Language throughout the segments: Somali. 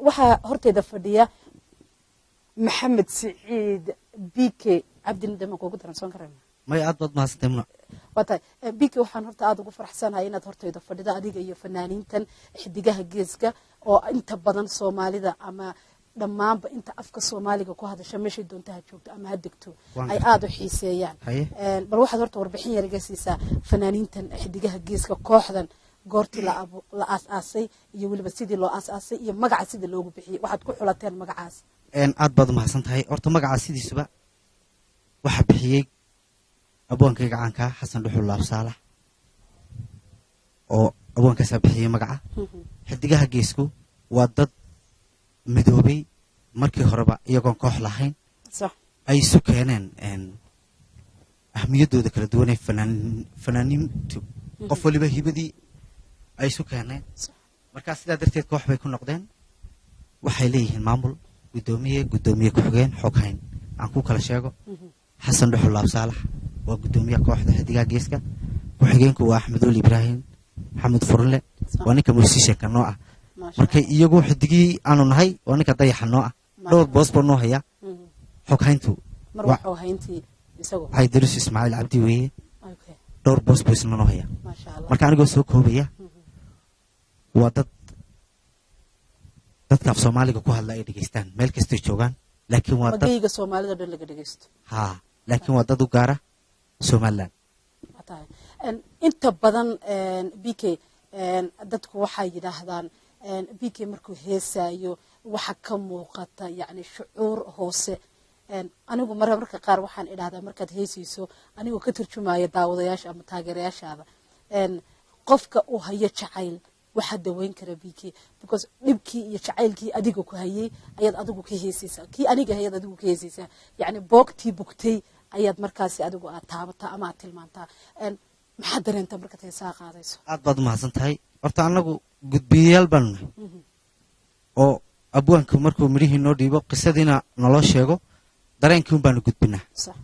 waxaa horteeda fadhiya maxamed siciid bike cabdin dama kugu daransoon karayna may aad baad mahadsantahay muna wata bike waxaan horta aad ugu faraxsanahay inaad horteeda fadhida adiga iyo fanaaniintan xidigaha geeska oo inta badan Soomaalida ama dhamaanba inta afka Soomaaliga ku hadasha meesha doontaha joogto ama ha degto ay aad u xiiseeyaan bal waxaad horta warbixin yar iga siisaa fanaaniintan xidigaha geeska kooxdan goortii la aas-aasay iyo waliba sidii loo aas-aasay iyo magaca sidii loogu bixiyay waxaad ku xulateen magacaas aad baad mahadsantahay horta magaca sidiisuba waxa bixiyay aboonkayga caanka xasan dhuxul laab saalax oo aboonkaas bixiyay magaca xidigaha geesku waa dad midoobay markii horeba iyagoon koox lahayn sax ay isu keeneen ahmiyadooda kala duwan ee fanaaniintu qof waliba hibadii ay isu keeneen marka sidaa darteed koox bay ku noqdeen waxay leeyihiin maamul gudoomiye ku xigeen xog hayn aan ku kala sheego xasan dhuxul laab saalax waa gudoomiyaha kooxda xidigaha geeska ku xigeenku waa axmed wali ibraahim maxamed furle waa ninka musicianka noo ah markay iyagu xidigii aanu nahay waa ninka dayaxa noo ah dhowr boos baa noo haya xog hayntu marwaxoo hayntii isagu waxay daris ismaaciil cabdi weeye dhowr boos buu isna noo haya marka anigoo soo koobaya waa dadka af Soomaaliga ku hadla ay dhageystaan meel kasta joogaan laakiin waa magayga Soomaalida dhan laga dhageysto laakiin waa dad u gaara Soomaaliland inta badan BK dadku waxay yiraahdaan BK markuu heesaayo waxa ka muuqata yani shucuur hoose anigu mararka qaar waxaan idhaahdaa markaad heesayso anigu ka turjumayo daawadayaasha ama taageerayaashaada qofka uu hayo jacayl waxa daweyn kara BK because dibkii iyo jacaylkii adiga ku hayay ayaad adigu ka heesaysaa kii aniga hayad adigu ka heesaysaa yani boogtii bugtay ayaad markaasi adigu aad taabata ama aad tilmaantaa maxaa dareenta markaad heesaa qaadayso aad baad mahadsantahay horta anagu gudbiyayaal baan nahay oo abwaanku markuu midhihii noo dhiibo qisadiina naloo sheego dareenkii baanu gudbinaa sax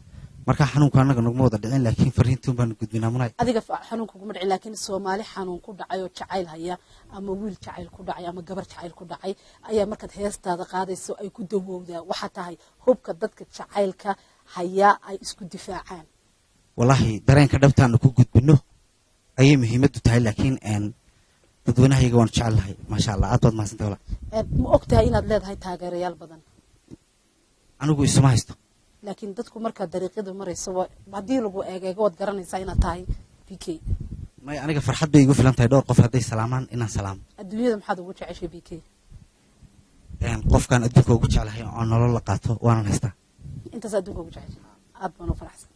marka xanuunka anaga naguma wada dhicin laakiin fariintii baanu gudbinaa munay adiga xanuunka kuma dhicin laakiin Soomaali xanuun ku dhacay oo jacayl haya ama wiil jacayl ku dhacay ama gabar jacayl ku dhacay ayaa markaad heestaada qaadayso ay ku dawowdaa waxa tahay hubka dadka jacaylka haya ay isku difaacaan wallahi dareenka dhabtaan ku gudbino ayay muhiimadu tahay laakiin dadweynahayaga waan jecelahay ma sha Allah aad baad mahadsantahay ma ogtahay inaad leedahay taageerayaal badan anigu isma haysto laakiin dadku marka dariiqada marayso hadii lagu eegeego wad garanaysaa inaad tahay BK may aniga farxad bay igu filan tahay dhowr qof haday salaamaan inaan salaam adduunyada maxaad ugu jeceshay BK qofkan adduunka ugu jecelahay oo nolol la qaato waan haystaa intaas adduunka ugu jeceshay aad baan u faraxsan